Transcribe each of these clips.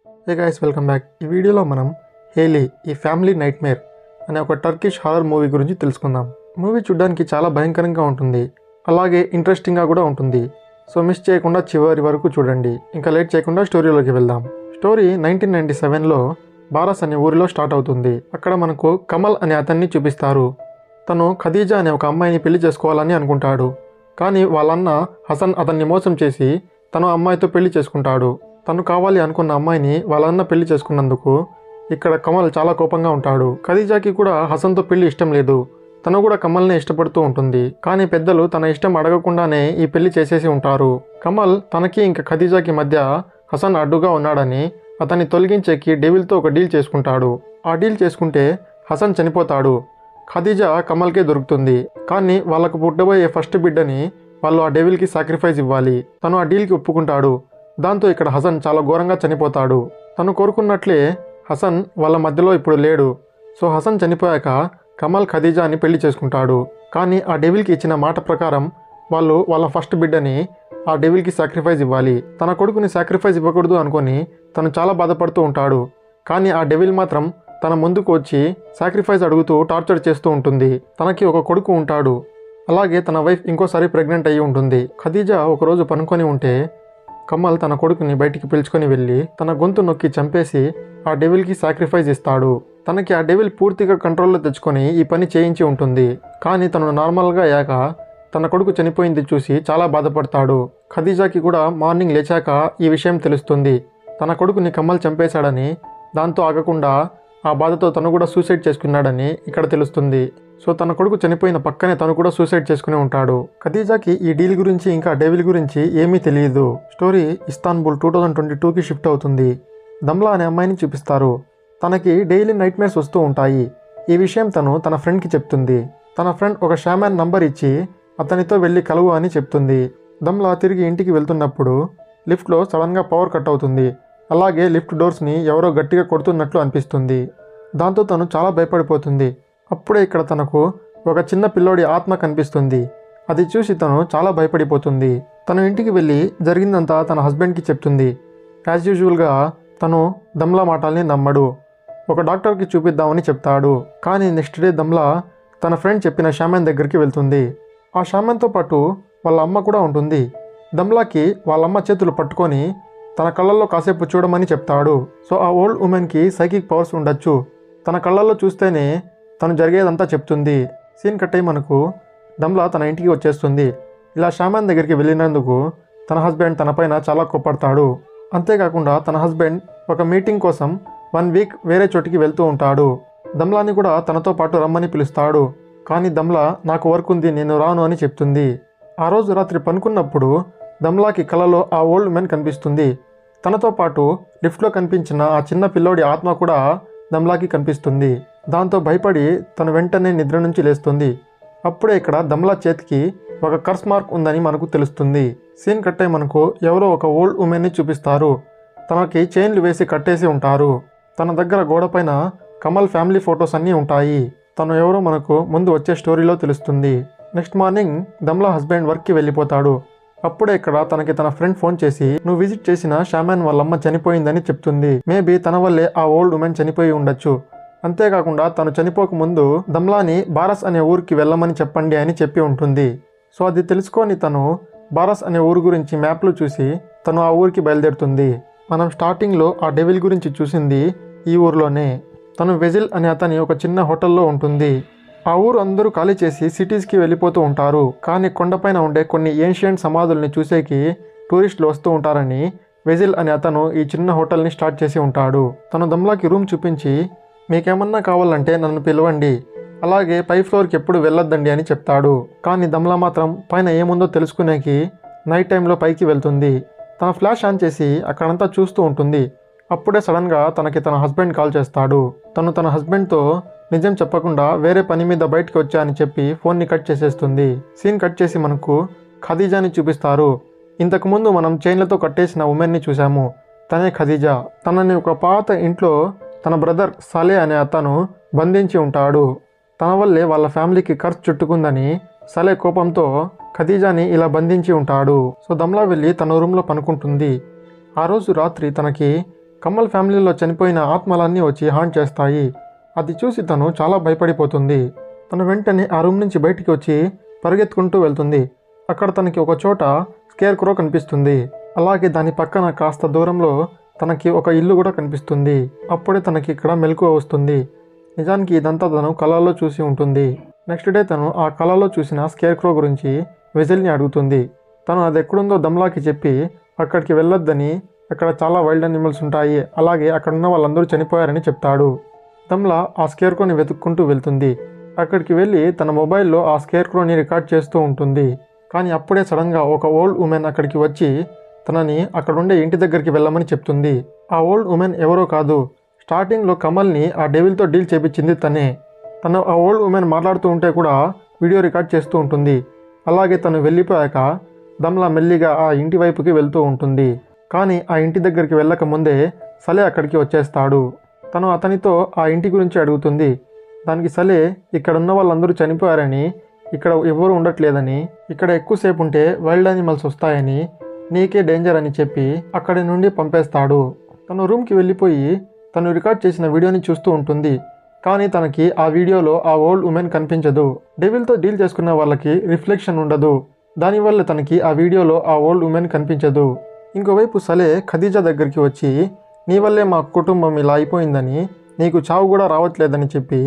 Hey guys, welcome back. ఈ వీడియోలో మనం హేలీ ఈ ఫ్యామిలీ నైట్మేర్ అనే ఒక టర్కిష్ హారర్ మూవీ గురించి తెలుసుకుందాం. మూవీ చూడడానికి చాలా భయంకరంగా ఉంటుంది, అలాగే ఇంట్రెస్టింగ్గా కూడా ఉంటుంది. సో మిస్ చేయకుండా చివరి వరకు చూడండి. ఇంకా లేట్ చేయకుండా స్టోరీలోకి వెళ్దాం. స్టోరీ 1997లో బారస్ అనే ఊరిలో స్టార్ట్ అవుతుంది. అక్కడ మనకు కమల్ అనే అతన్ని చూపిస్తారు. తను ఖదీజా అనే ఒక అమ్మాయిని పెళ్లి చేసుకోవాలని అనుకుంటాడు. కానీ వాళ్ళన్న హసన్ అతన్ని మోసం చేసి తను అమ్మాయితో పెళ్లి చేసుకుంటాడు. తను కావాలి అనుకున్న అమ్మాయిని వాళ్ళన్న పెళ్లి చేసుకున్నందుకు ఇక్కడ కమల్ చాలా కోపంగా ఉంటాడు. ఖదీజాకి కూడా హసన్తో పెళ్లి ఇష్టం లేదు. తను కూడా కమల్నే ఇష్టపడుతూ ఉంటుంది. కానీ పెద్దలు తన ఇష్టం అడగకుండానే ఈ పెళ్లి చేసేసి ఉంటారు. కమల్ తనకి ఇంకా ఖదీజాకి మధ్య హసన్ అడ్డుగా ఉన్నాడని అతన్ని తొలగించేకి డెవిల్తో ఒక డీల్ చేసుకుంటాడు. ఆ డీల్ చేసుకుంటే హసన్ చనిపోతాడు. ఖదీజా కమల్కే దొరుకుతుంది. కానీ వాళ్ళకు పుట్టబోయే ఫస్ట్ బిడ్డని వాళ్ళు ఆ డెవిల్కి సాక్రిఫైస్ ఇవ్వాలి. తను ఆ డీల్కి ఒప్పుకుంటాడు. దాంతో ఇక్కడ హసన్ చాలా ఘోరంగా చనిపోతాడు. తను కోరుకున్నట్లే హసన్ వాళ్ళ మధ్యలో ఇప్పుడు లేడు. సో హసన్ చనిపోయాక కమల్ ఖదీజాని పెళ్లి చేసుకుంటాడు. కానీ ఆ డెవిల్కి ఇచ్చిన మాట ప్రకారం వాళ్ళు వాళ్ళ ఫస్ట్ బిడ్డని ఆ డెవిల్కి సాక్రిఫైస్ ఇవ్వాలి. తన కొడుకుని సాక్రిఫైస్ ఇవ్వకూడదు అనుకొని తను చాలా బాధపడుతూ ఉంటాడు. కానీ ఆ డెవిల్ మాత్రం తన ముందుకు వచ్చి సాక్రిఫైస్ అడుగుతూ టార్చర్ చేస్తూ ఉంటుంది. తనకి ఒక కొడుకు ఉంటాడు. అలాగే తన వైఫ్ ఇంకోసారి ప్రెగ్నెంట్ అయ్యి ఉంటుంది. ఖదీజా ఒకరోజు పనుకొని ఉంటే కమల్ తన కొడుకుని బయటికి పిలుచుకొని వెళ్ళి తన గొంతు నొక్కి చంపేసి ఆ డెవిల్కి సాక్రిఫైస్ ఇస్తాడు. తనకి ఆ డెవిల్ పూర్తిగా కంట్రోల్లో తెచ్చుకొని ఈ పని చేయించి ఉంటుంది. కానీ తను నార్మల్గా అయ్యాక తన కొడుకు చనిపోయింది చూసి చాలా బాధపడతాడు. ఖదీజాకి కూడా మార్నింగ్ లేచాక ఈ విషయం తెలుస్తుంది. తన కొడుకుని కమల్ చంపేశాడని. దాంతో ఆగకుండా ఆ బాధతో తను కూడా సూసైడ్ చేసుకున్నాడని ఇక్కడ తెలుస్తుంది. సో తన కొడుకు చనిపోయిన పక్కనే తను కూడా సూసైడ్ చేసుకుని ఉంటాడు. ఖదీజాకి ఈ డీల్ గురించి ఇంకా డెవిల్ గురించి ఏమీ తెలియదు. స్టోరీ ఇస్తాన్బుల్ 2022కి షిఫ్ట్ అవుతుంది. దమ్లా అనే అమ్మాయిని చూపిస్తారు. తనకి డైలీ నైట్మేర్స్ వస్తూ ఉంటాయి. ఈ విషయం తను తన ఫ్రెండ్కి చెప్తుంది. తన ఫ్రెండ్ ఒక షామాన్ నంబర్ ఇచ్చి అతనితో వెళ్ళి కలువు అని చెప్తుంది. దమ్లా తిరిగి ఇంటికి వెళ్తున్నప్పుడు లిఫ్ట్లో సడన్గా పవర్ కట్ అవుతుంది. అలాగే లిఫ్ట్ డోర్స్ని ఎవరో గట్టిగా కొడుతున్నట్లు అనిపిస్తుంది. దాంతో తను చాలా భయపడిపోతుంది. అప్పుడే ఇక్కడ తనకు ఒక చిన్న పిల్లోడి ఆత్మ కనిపిస్తుంది. అది చూసి తను చాలా భయపడిపోతుంది. తను ఇంటికి వెళ్ళి జరిగిందంతా తన హస్బెండ్కి చెప్తుంది. యాజ్ యూజువల్గా తను దమ్లా మాటల్ని నమ్మడు. ఒక డాక్టర్కి చూపిద్దామని చెప్తాడు. కానీ నెక్స్ట్ డే దమ్లా తన ఫ్రెండ్ చెప్పిన షామన్ దగ్గరికి వెళ్తుంది. ఆ షామన్తో పాటు వాళ్ళ అమ్మ కూడా ఉంటుంది. దమ్లాకి వాళ్ళమ్మ చేతులు పట్టుకొని తన కళ్ళల్లో కాసేపు చూడమని చెప్తాడు. సో ఆ ఓల్డ్ ఉమెన్కి సైకిక్ పవర్స్ ఉండొచ్చు. తన కళ్ళల్లో చూస్తేనే తను జరిగేదంతా చెప్తుంది. సీన్ కట్ అయ్యి మనకు దమ్లా తన ఇంటికి వచ్చేస్తుంది. ఇలా షామాన్ దగ్గరికి వెళ్ళినందుకు తన హస్బెండ్ తనపైన చాలా కోప్పడతాడు. అంతేకాకుండా తన హస్బెండ్ ఒక మీటింగ్ కోసం 1 వీక్ వేరే చోటికి వెళ్తూ ఉంటాడు. దమ్లాని కూడా తనతో పాటు రమ్మని పిలుస్తాడు. కానీ దమ్లా నాకు వర్క్ ఉంది, నేను రాను అని చెప్తుంది. ఆ రోజు రాత్రి పనుకున్నప్పుడు దమ్లాకి కలలో ఆ ఓల్డ్ మెన్ కనిపిస్తుంది. తనతో పాటు లిఫ్ట్లో కనిపించిన ఆ చిన్న పిల్లోడి ఆత్మ కూడా దమ్లాకి కనిపిస్తుంది. దాంతో భయపడి తను వెంటనే నిద్ర నుంచి లేస్తుంది. అప్పుడే ఇక్కడ దమ్లా చేతికి ఒక కర్స్ మార్క్ ఉందని మనకు తెలుస్తుంది. సీన్ కట్టే మనకు ఎవరో ఒక ఓల్డ్ ఉమెన్ని చూపిస్తారు. తనకి చైన్లు వేసి కట్టేసి ఉంటారు. తన దగ్గర గోడపైన కమల్ ఫ్యామిలీ ఫొటోస్ అన్నీ ఉంటాయి. తను ఎవరో మనకు ముందు వచ్చే స్టోరీలో తెలుస్తుంది. నెక్స్ట్ మార్నింగ్ దమ్లా హస్బెండ్ వర్క్కి వెళ్ళిపోతాడు. అప్పుడే ఇక్కడ తనకి తన ఫ్రెండ్ ఫోన్ చేసి నువ్వు విజిట్ చేసిన షామాన్ వాళ్ళమ్మ చనిపోయిందని చెప్తుంది. మేబీ తన వల్లే ఆ ఓల్డ్ ఉమెన్ చనిపోయి ఉండొచ్చు. అంతేకాకుండా తను చనిపోక ముందు దమ్లాని బారస్ అనే ఊరికి వెళ్ళమని చెప్పండి అని చెప్పి ఉంటుంది. సో అది తెలుసుకొని తను బారస్ అనే ఊరు గురించి మ్యాప్లు చూసి తను ఆ ఊరికి బయలుదేరుతుంది. మనం స్టార్టింగ్లో ఆ డెవిల్ గురించి చూసింది ఈ ఊరిలోనే. తను వెజిల్ అనే అతని ఒక చిన్న హోటల్లో ఉంటుంది. ఆ ఊరు అందరూ ఖాళీ చేసి సిటీస్కి వెళ్ళిపోతూ ఉంటారు. కానీ కొండపైన ఉండే కొన్ని ఏన్షియంట్ సమాధుల్ని చూసేకి టూరిస్టులు వస్తూ ఉంటారని వెజిల్ అనే అతను ఈ చిన్న హోటల్ని స్టార్ట్ చేసి ఉంటాడు. తను దమ్లాకి రూమ్ చూపించి మీకేమన్నా కావాలంటే నన్ను పిలవండి, అలాగే పై ఫ్లోర్కి ఎప్పుడు వెళ్ళొద్దండి అని చెప్తాడు. కానీ దమ్లా మాత్రం పైన ఏముందో తెలుసుకునేకి నైట్ టైంలో పైకి వెళ్తుంది. తన ఫ్లాష్ ఆన్ చేసి అక్కడంతా చూస్తూ ఉంటుంది. అప్పుడే సడన్గా తనకి తన హస్బెండ్ కాల్ చేస్తాడు. తను తన హస్బెండ్తో నిజం చెప్పకుండా వేరే పని మీద బయటకు వచ్చా అని చెప్పి ఫోన్ని కట్ చేసేస్తుంది. సీన్ కట్ చేసి మనకు ఖదీజాని చూపిస్తారు. ఇంతకుముందు మనం చైన్లతో కట్టేసిన ఉమెన్ని చూసాము. తనే ఖదీజా. తనని ఒక పాత ఇంట్లో తన బ్రదర్ సలే అనే అతను బంధించి ఉంటాడు. తన వల్లే వాళ్ళ ఫ్యామిలీకి ఖర్చు చుట్టుకుందని సలే కోపంతో ఖదీజాని ఇలా బంధించి ఉంటాడు. సో దమ్లా వెళ్ళి తన రూమ్లో పనుకుంటుంది. ఆ రోజు రాత్రి తనకి కమల్ ఫ్యామిలీలో చనిపోయిన ఆత్మలన్నీ వచ్చి హాంట్ చేస్తాయి. అది చూసి తను చాలా భయపడిపోతుంది. తను వెంటనే ఆ రూమ్ నుంచి బయటికి వచ్చి పరిగెత్తుకుంటూ వెళ్తుంది. అక్కడ తనకి ఒక చోట స్కేర్ క్రో కనిపిస్తుంది. అలాగే దాని పక్కన కాస్త దూరంలో తనకి ఒక ఇల్లు కూడా కనిపిస్తుంది. అప్పుడే తనకి ఇక్కడ మెలకువ వస్తుంది. నిజానికి ఇదంతా తను కళలో చూసి ఉంటుంది. నెక్స్ట్ డే తను ఆ కళలో చూసిన స్కేర్ క్రో గురించి వెజిల్ని అడుగుతుంది. తను అది ఎక్కడుందో దమ్లాకి చెప్పి అక్కడికి వెళ్ళొద్దని, అక్కడ చాలా వైల్డ్ యానిమల్స్ ఉంటాయి, అలాగే అక్కడ ఉన్న వాళ్ళందరూ చనిపోయారని చెప్తాడు. దమ్లా ఆ స్కేర్ క్రోని వెతుక్కుంటూ వెళ్తుంది. అక్కడికి వెళ్ళి తన మొబైల్లో ఆ స్కేర్ క్రోని రికార్డ్ చేస్తూ ఉంటుంది. కానీ అప్పుడే సడన్గా ఒక ఓల్డ్ ఉమెన్ అక్కడికి వచ్చి తనని అక్కడుండే ఇంటి దగ్గరికి వెళ్ళమని చెప్తుంది. ఆ ఓల్డ్ ఉమెన్ ఎవరో కాదు, స్టార్టింగ్లో కమల్ని ఆ డెవిల్తో డీల్ చేపించింది తనే. తను ఆ ఓల్డ్ ఉమెన్ మాట్లాడుతూ ఉంటే కూడా వీడియో రికార్డ్ చేస్తూ ఉంటుంది. అలాగే తను వెళ్ళిపోయాక దమ్లా మెల్లిగా ఆ ఇంటి వైపుకి వెళ్తూ ఉంటుంది. కానీ ఆ ఇంటి దగ్గరికి వెళ్ళక ముందే సలే అక్కడికి వచ్చేస్తాడు. తను అతనితో ఆ ఇంటి గురించి అడుగుతుంది. దానికి సలే ఇక్కడ ఉన్న వాళ్ళందరూ చనిపోయారని, ఇక్కడ ఎవరు ఉండట్లేదని, ఇక్కడ ఎక్కువసేపు ఉంటే వైల్డ్ యానిమల్స్ వస్తాయని, నీకే డేంజర్ అని చెప్పి అక్కడి నుండి పంపేస్తాడు. తను రూమ్కి వెళ్ళిపోయి తను రికార్డ్ చేసిన వీడియోని చూస్తూ ఉంటుంది. కానీ తనకి ఆ వీడియోలో ఆ ఓల్డ్ ఉమెన్ కనిపించదు. డెవిల్తో డీల్ చేసుకున్న వాళ్ళకి రిఫ్లెక్షన్ ఉండదు. దానివల్ల తనకి ఆ వీడియోలో ఆ ఓల్డ్ ఉమెన్ కనిపించదు. ఇంకోవైపు సలే ఖదీజా దగ్గరికి వచ్చి నీ వల్లే మా కుటుంబం ఇలా అయిపోయిందని, నీకు చావు కూడా రావట్లేదని చెప్పి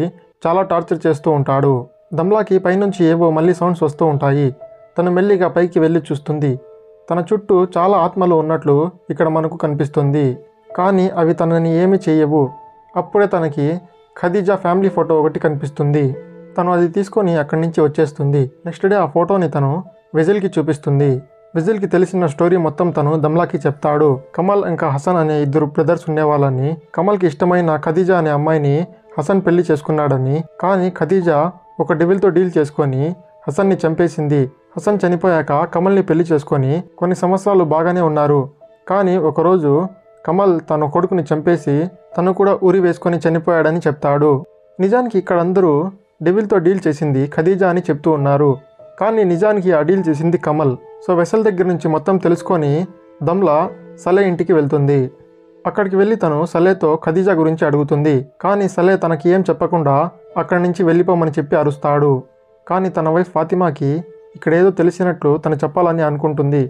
చాలా టార్చర్ చేస్తూ ఉంటాడు. దమ్లాకి పైనుంచి ఏవో మళ్ళీ సౌండ్స్ వస్తూ ఉంటాయి. తను మెల్లిగా పైకి వెళ్ళి చూస్తుంది. తన చుట్టూ చాలా ఆత్మలు ఉన్నట్లు ఇక్కడ మనకు కనిపిస్తుంది. కానీ అవి తనని ఏమీ చేయవు. అప్పుడే తనకి ఖదీజా ఫ్యామిలీ ఫోటో ఒకటి కనిపిస్తుంది. తను అది తీసుకొని అక్కడి నుంచి వచ్చేస్తుంది. నెక్స్ట్ డే ఆ ఫోటోని తను వెజిల్కి చూపిస్తుంది. వెజిల్కి తెలిసిన స్టోరీ మొత్తం తను దమ్లాకి చెప్తాడు. కమల్ ఇంకా హసన్ అనే ఇద్దరు బ్రదర్స్ ఉండేవాళ్ళని, కమల్కి ఇష్టమైన ఖదీజా అనే అమ్మాయిని హసన్ పెళ్లి చేసుకున్నాడని, కానీ ఖదీజా ఒక డెవిల్తో డీల్ చేసుకొని హసన్ని చంపేసింది. హసన్ చనిపోయాక కమల్ని పెళ్లి చేసుకొని కొన్ని సంవత్సరాలు బాగానే ఉన్నారు. కానీ ఒకరోజు కమల్ తన కొడుకుని చంపేసి తను కూడా ఉరి వేసుకొని చనిపోయాడని చెప్తాడు. నిజానికి ఇక్కడ అందరూ డెవిల్తో డీల్ చేసింది ఖదీజా అని చెప్తూ ఉన్నారు. కానీ నిజానికి ఆ డీల్ చేసింది కమల్. సో వెసల్ దగ్గర నుంచి మొత్తం తెలుసుకొని దమ్లా సలే ఇంటికి వెళ్తుంది. అక్కడికి వెళ్ళి తను సలేతో ఖదీజా గురించి అడుగుతుంది. కానీ సలే తనకి ఏం చెప్పకుండా అక్కడి నుంచి వెళ్ళిపోమని చెప్పి అరుస్తాడు. కానీ తన వైఫ్ ఫాతిమాకి ఇక్కడేదో తెలిసినట్లు తను చెప్పాలని అనుకుంటుంది.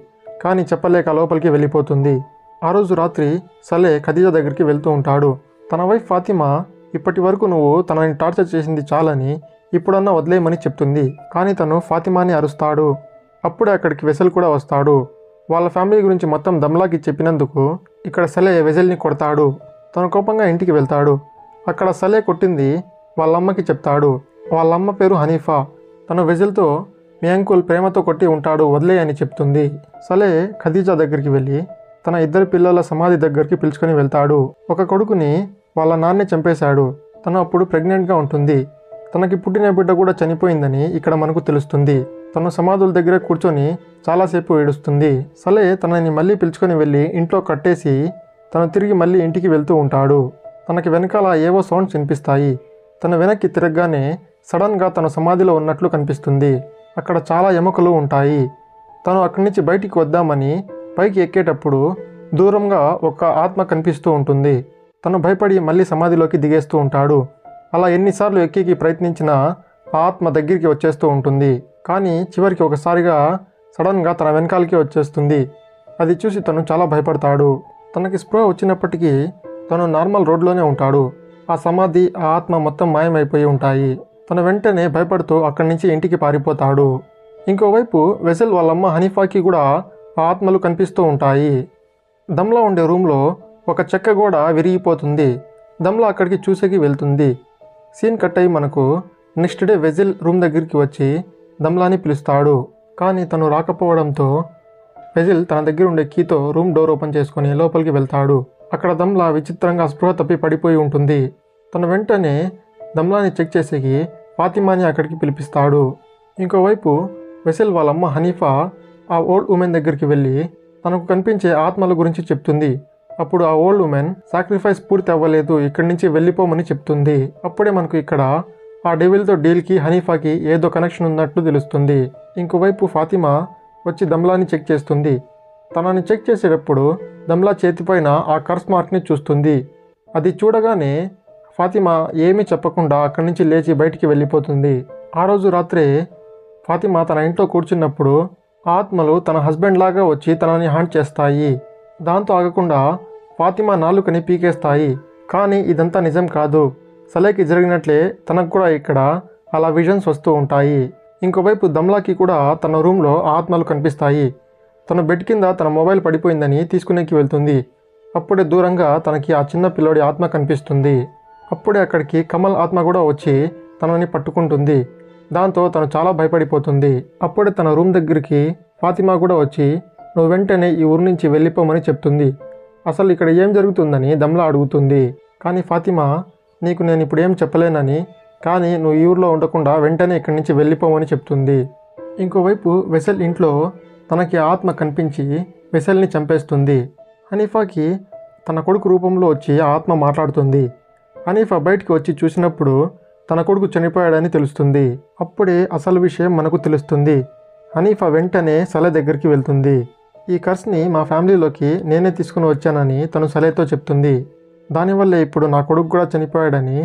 కానీ చెప్పలేక లోపలికి వెళ్ళిపోతుంది. ఆ రోజు రాత్రి సలే ఖదీజా దగ్గరికి వెళ్తూ ఉంటాడు. తన వైఫ్ ఫాతిమా ఇప్పటి వరకు నువ్వు తనని టార్చర్ చేసింది చాలని, ఇప్పుడన్నా వదిలేయమని చెప్తుంది. కానీ తను ఫాతిమాని అరుస్తాడు. అప్పుడే అక్కడికి వెసల్ కూడా వస్తాడు. వాళ్ళ ఫ్యామిలీ గురించి మొత్తం దమ్లాకి చెప్పినందుకు ఇక్కడ సలే వెజల్ని కొడతాడు. తను కోపంగా ఇంటికి వెళ్తాడు. అక్కడ సలే కొట్టింది వాళ్ళమ్మకి చెప్తాడు. వాళ్ళమ్మ పేరు హనీఫా. తను వెజల్తో మీ అంకుల్ ప్రేమతో కొట్టి ఉంటాడు, వదిలే అని చెప్తుంది. సలే ఖదీజా దగ్గరికి వెళ్ళి తన ఇద్దరు పిల్లల సమాధి దగ్గరికి పిలుచుకొని వెళ్తాడు. ఒక కొడుకుని వాళ్ళ నాన్నే చంపేశాడు. తను అప్పుడు ప్రెగ్నెంట్గా ఉంటుంది. తనకి పుట్టిన బిడ్డ కూడా చనిపోయిందని ఇక్కడ మనకు తెలుస్తుంది. తను సమాధుల దగ్గర కూర్చొని చాలాసేపు ఏడుస్తుంది. సలే తనని మళ్ళీ పిలుచుకొని వెళ్ళి ఇంట్లో కట్టేసి తను తిరిగి మళ్ళీ ఇంటికి వెళ్తూ ఉంటాడు. తనకి వెనకాల ఏవో సౌండ్స్ వినిపిస్తాయి. తను వెనక్కి తిరగగానే సడన్గా తన సమాధిలో ఉన్నట్లు కనిపిస్తుంది. అక్కడ చాలా ఎముకలు ఉంటాయి. తను అక్కడి నుంచి బయటికి వద్దామని పైకి ఎక్కేటప్పుడు దూరంగా ఒక ఆత్మ కనిపిస్తూ ఉంటుంది. తను భయపడి మళ్ళీ సమాధిలోకి దిగేస్తూ ఉంటాడు. అలా ఎన్నిసార్లు ఎక్కి ప్రయత్నించినా ఆ ఆత్మ దగ్గరికి వచ్చేస్తూ ఉంటుంది. కానీ చివరికి ఒకసారిగా సడన్గా తన వెనకాలకి వచ్చేస్తుంది. అది చూసి తను చాలా భయపడతాడు. తనకి స్పృహ వచ్చినప్పటికీ తను నార్మల్ రోడ్లోనే ఉంటాడు. ఆ సమాధి, ఆ ఆత్మ మొత్తం మాయమైపోయి ఉంటాయి. తను వెంటనే భయపడుతూ అక్కడి నుంచి ఇంటికి పారిపోతాడు. ఇంకోవైపు వెసల్ వాళ్ళమ్మ హనీఫాకి కూడా ఆ ఆత్మలు కనిపిస్తూ ఉంటాయి. దమ్లా ఉండే రూమ్లో ఒక చెక్క గోడ విరిగిపోతుంది. దమ్లా అక్కడికి చూసేకి వెళ్తుంది. సీన్ కట్ అయ్యి మనకు నెక్స్ట్ డే వెజిల్ రూమ్ దగ్గరికి వచ్చి దమ్లాని పిలుస్తాడు. కానీ తను రాకపోవడంతో వెజిల్ తన దగ్గర ఉండే కీతో రూమ్ డోర్ ఓపెన్ చేసుకొని లోపలికి వెళ్తాడు. అక్కడ దమ్లా విచిత్రంగా స్పృహ తప్పి పడిపోయి ఉంటుంది. తను వెంటనే దమ్లాని చెక్ చేసేకి ఫాతిమాని అక్కడికి పిలిపిస్తాడు. ఇంకోవైపు వెసిల్ వాళ్ళమ్మ హనీఫా ఆ ఓల్డ్ ఉమెన్ దగ్గరికి వెళ్ళి తనకు కనిపించే ఆత్మల గురించి చెప్తుంది. అప్పుడు ఆ ఓల్డ్ ఉమెన్ సాక్రిఫైస్ పూర్తి అవ్వలేదు, ఇక్కడి నుంచి వెళ్ళిపోమని చెప్తుంది. అప్పుడే మనకు ఇక్కడ ఆ డెవిల్తో డీల్కి హనీఫాకి ఏదో కనెక్షన్ ఉన్నట్లు తెలుస్తుంది. ఇంకోవైపు ఫాతిమా వచ్చి దమ్లాని చెక్ చేస్తుంది. తనని చెక్ చేసేటప్పుడు దమ్లా చేతిపైన ఆ కర్స్ మార్క్ని చూస్తుంది. అది చూడగానే ఫాతిమా ఏమీ చెప్పకుండా అక్కడి నుంచి లేచి బయటికి వెళ్ళిపోతుంది. ఆ రోజు రాత్రే ఫాతిమా తన ఇంట్లో కూర్చున్నప్పుడు ఆత్మలు తన హస్బెండ్ లాగా వచ్చి తనని హాంట్ చేస్తాయి. దాంతో ఆగకుండా ఫాతిమా నాలుకని పీకేస్తాయి. కానీ ఇదంతా నిజం కాదు. సలేకి జరిగినట్లే తనకు కూడా ఇక్కడ అలా విజన్స్ వస్తూ ఉంటాయి. ఇంకోవైపు దమ్లాకి కూడా తన రూమ్లో ఆత్మలు కనిపిస్తాయి. తన బెడ్ కింద తన మొబైల్ పడిపోయిందని తీసుకునేకి వెళ్తుంది. అప్పుడే దూరంగా తనకి ఆ చిన్న పిల్లోడి ఆత్మ కనిపిస్తుంది. అప్పుడే అక్కడికి కమల్ ఆత్మ కూడా వచ్చి తనని పట్టుకుంటుంది. దాంతో తను చాలా భయపడిపోతుంది. అప్పుడే తన రూమ్ దగ్గరికి ఫాతిమా కూడా వచ్చి నువ్వు వెంటనే ఈ ఊరి నుంచి వెళ్ళిపోమని చెప్తుంది. అసలు ఇక్కడ ఏం జరుగుతుందని దమ్లా అడుగుతుంది. కానీ ఫాతిమా నీకు నేను ఇప్పుడు ఏం చెప్పలేనని, కానీ నువ్వు ఈ ఊరిలో ఉండకుండా వెంటనే ఇక్కడి నుంచి వెళ్ళిపోమని చెప్తుంది. ఇంకోవైపు వెసల్ ఇంట్లో తనకి ఆత్మ కనిపించి వెసల్ని చంపేస్తుంది. హనీఫాకి తన కొడుకు రూపంలో వచ్చి ఆత్మ మాట్లాడుతుంది. హనీఫా బయటికి వచ్చి చూసినప్పుడు తన కొడుకు చనిపోయాడని తెలుస్తుంది. అప్పుడే అసలు విషయం మనకు తెలుస్తుంది. హనీఫా వెంటనే సలే దగ్గరికి వెళ్తుంది. ఈ కర్స్ని మా ఫ్యామిలీలోకి నేనే తీసుకుని వచ్చానని తను సలేతో చెప్తుంది. దానివల్లే ఇప్పుడు నా కొడుకు కూడా చనిపోయాడని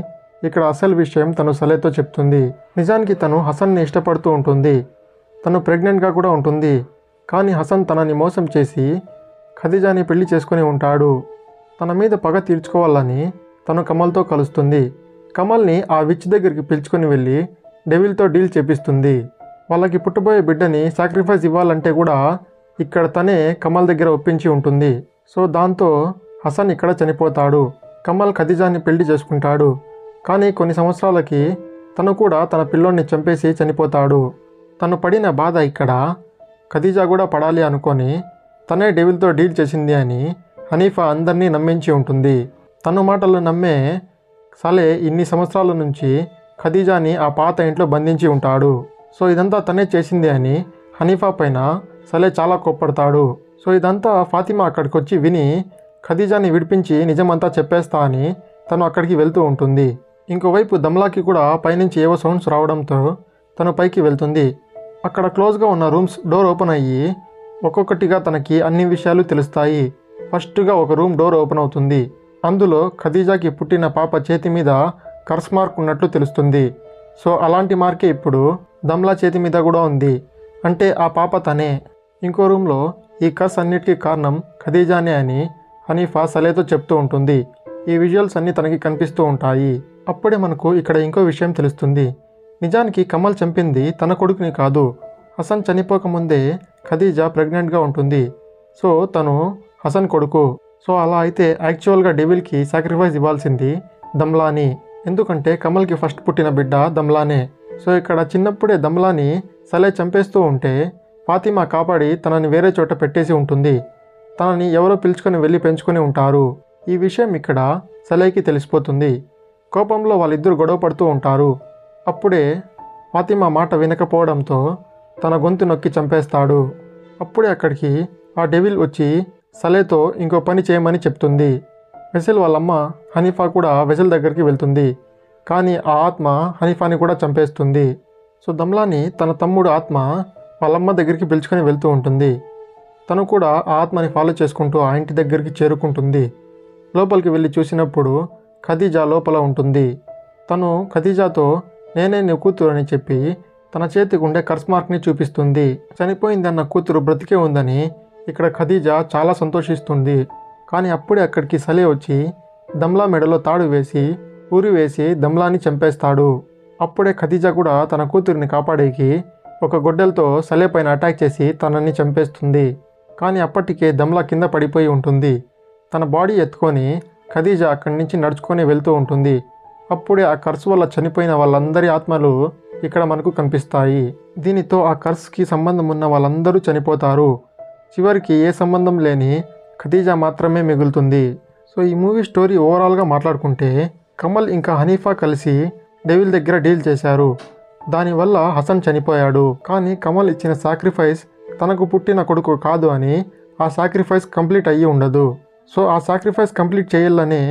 ఇక్కడ అసలు విషయం తను సలేతో చెప్తుంది. నిజానికి తను హసన్ని ఇష్టపడుతూ ఉంటుంది. తను ప్రెగ్నెంట్గా కూడా ఉంటుంది. కానీ హసన్ తనని మోసం చేసి ఖదీజాని పెళ్లి చేసుకుని ఉంటాడు. తన మీద పగ తీర్చుకోవాలని తను కమల్తో కలుస్తుంది. కమల్ని ఆ విచ్ దగ్గరికి పిలుచుకొని వెళ్ళి డెవిల్తో డీల్ చేపిస్తుంది. వాళ్ళకి పుట్టబోయే బిడ్డని సాక్రిఫైస్ ఇవ్వాలంటే కూడా ఇక్కడ తనే కమల్ దగ్గర ఒప్పించి ఉంటుంది. సో దాంతో హసన్ ఇక్కడ చనిపోతాడు. కమల్ ఖదీజాని పెళ్లి చేసుకుంటాడు. కానీ కొన్ని సంవత్సరాలకి తను కూడా తన పిల్లోడిని చంపేసి చనిపోతాడు. తను పడిన బాధ ఇక్కడ ఖదీజా కూడా పడాలి అనుకొని తనే డెవిల్తో డీల్ చేసింది అని హనీఫా అందరినీ నమ్మించి ఉంటుంది. తను మాటలు నమ్మే సలే ఇన్ని సంవత్సరాల నుంచి ఖదీజాని ఆ పాత ఇంట్లో బంధించి ఉంటాడు. సో ఇదంతా తనే చేసింది అని హనీఫా పైన సలే చాలా కోప్పడతాడు. సో ఇదంతా ఫాతిమా అక్కడికి వచ్చి విని ఖదీజాని విడిపించి నిజమంతా చెప్పేస్తా అని తను అక్కడికి వెళ్తూ ఉంటుంది. ఇంకోవైపు దమ్లాకి కూడా పైనుంచి ఏవో సౌండ్స్ రావడంతో తను పైకి వెళ్తుంది. అక్కడ క్లోజ్గా ఉన్న రూమ్స్ డోర్ ఓపెన్ అయ్యి ఒక్కొక్కటిగా తనకి అన్ని విషయాలు తెలుస్తాయి. ఫస్ట్గా ఒక రూమ్ డోర్ ఓపెన్ అవుతుంది. అందులో ఖదీజాకి పుట్టిన పాప చేతి మీద కర్స్ మార్క్ ఉన్నట్లు తెలుస్తుంది. సో అలాంటి మార్కే ఇప్పుడు దమ్లా చేతి మీద కూడా ఉంది. అంటే ఆ పాప తనే. ఇంకో రూమ్లో ఈ కర్స్ అన్నిటికీ కారణం ఖదీజానే అని హనీఫా సలేతో చెప్తూ ఉంటుంది. ఈ విజువల్స్ అన్నీ తనకి కనిపిస్తూ ఉంటాయి. అప్పుడే మనకు ఇక్కడ ఇంకో విషయం తెలుస్తుంది. నిజానికి కమల్ చంపింది తన కొడుకుని కాదు. హసన్ చనిపోకముందే ఖదీజా ప్రెగ్నెంట్గా ఉంటుంది. సో తను హసన్ కొడుకు. సో అలా అయితే యాక్చువల్గా డెవిల్కి సాక్రిఫైస్ ఇవ్వాల్సింది దమ్లాని. ఎందుకంటే కమల్కి ఫస్ట్ పుట్టిన బిడ్డ దమ్లానే. సో ఇక్కడ చిన్నప్పుడే దమ్లాని సలే చంపేస్తూ ఉంటే ఫాతిమా కాపాడి తనని వేరే చోట పెట్టేసి ఉంటుంది. తనని ఎవరో పిలుచుకొని వెళ్ళి పెంచుకొని ఉంటారు. ఈ విషయం ఇక్కడ సలేకి తెలిసిపోతుంది. కోపంలో వాళ్ళిద్దరు గొడవ పడుతూ ఉంటారు. అప్పుడే ఫాతిమా మాట వినకపోవడంతో తన గొంతు నొక్కి చంపేస్తాడు. అప్పుడే అక్కడికి ఆ డెవిల్ వచ్చి సలేతో ఇంకో పని చేయమని చెప్తుంది. వెసల్ వాళ్ళమ్మ హనీఫా కూడా వెసల్ దగ్గరికి వెళ్తుంది. కానీ ఆ ఆత్మ హనీఫాని కూడా చంపేస్తుంది. సో దమ్లాని తన తమ్ముడు ఆత్మ వాళ్ళమ్మ దగ్గరికి పిలుచుకొని వెళ్తూ ఉంటుంది. తను కూడా ఆ ఆత్మని ఫాలో చేసుకుంటూ ఆ ఇంటి దగ్గరికి చేరుకుంటుంది. లోపలికి వెళ్ళి చూసినప్పుడు ఖదీజా లోపల ఉంటుంది. తను ఖదీజాతో నేనే నీ కూతురు అని చెప్పి తన చేతికి ఉండే కర్స్ మార్క్ని చూపిస్తుంది. చనిపోయిందన్న కూతురు బ్రతికే ఉందని ఇక్కడ ఖదీజా చాలా సంతోషిస్తుంది. కానీ అప్పుడే అక్కడికి సలే వచ్చి దమ్లా మెడలో తాడు వేసి ఊరి వేసి దమ్లాని చంపేస్తాడు. అప్పుడే ఖదీజా కూడా తన కూతురిని కాపాడేకి ఒక గొడ్డలతో సలే పైన అటాక్ చేసి తనని చంపేస్తుంది. కానీ అప్పటికే దమ్లా కింద పడిపోయి ఉంటుంది. తన బాడీ ఎత్తుకొని ఖదీజా అక్కడి నుంచి నడుచుకొని వెళ్తూ ఉంటుంది. అప్పుడే ఆ కర్స్ వల్ల చనిపోయిన వాళ్ళందరి ఆత్మలు ఇక్కడ మనకు కనిపిస్తాయి. దీనితో ఆ కర్స్కి సంబంధం ఉన్న వాళ్ళందరూ చనిపోతారు. చివరికి ఏ సంబంధం లేని ఖదీజా మాత్రమే మిగులుతుంది. సో ఈ మూవీ స్టోరీ ఓవరాల్గా మాట్లాడుకుంటే కమల్ ఇంకా హనీఫా కలిసి డెవిల్ దగ్గర డీల్ చేశారు. దానివల్ల హసన్ చనిపోయాడు. కానీ కమల్ ఇచ్చిన సాక్రిఫైస్ తనకు పుట్టిన కొడుకు కాదు అని ఆ సాక్రిఫైస్ కంప్లీట్ అయ్యి ఉండదు. సో ఆ సాక్రిఫైస్ కంప్లీట్ చేయాలనే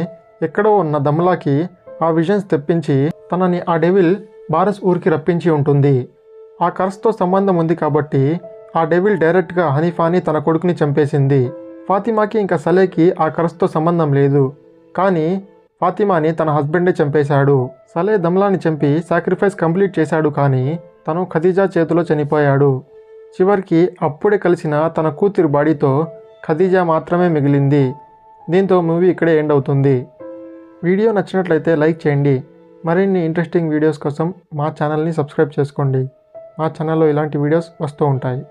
ఎక్కడో ఉన్న దమ్లాకి ఆ విజన్స్ తెప్పించి తనని ఆ డెవిల్ బారస్ ఊరికి రప్పించి ఉంటుంది. ఆ కర్స్తో సంబంధం ఉంది కాబట్టి ఆ డెవిల్ డైరెక్ట్గా హనీఫాని తన కొడుకుని చంపేసింది. ఫాతిమాకి ఇంకా సలేకి ఆ కరస్తో సంబంధం లేదు, కానీ ఫాతిమాని తన హస్బెండే చంపేశాడు. సలే దమ్లాని చంపి సాక్రిఫైస్ కంప్లీట్ చేశాడు, కానీ తను ఖదీజా చేతిలో చనిపోయాడు. చివరికి అప్పుడే కలిసిన తన కూతురు బాడీతో ఖదీజా మాత్రమే మిగిలింది. దీంతో మూవీ ఇక్కడే ఎండ్ అవుతుంది. వీడియో నచ్చినట్లయితే లైక్ చేయండి. మరిన్ని ఇంట్రెస్టింగ్ వీడియోస్ కోసం మా ఛానల్ని సబ్స్క్రైబ్ చేసుకోండి. మా ఛానల్లో ఇలాంటి వీడియోస్ వస్తూ ఉంటాయి.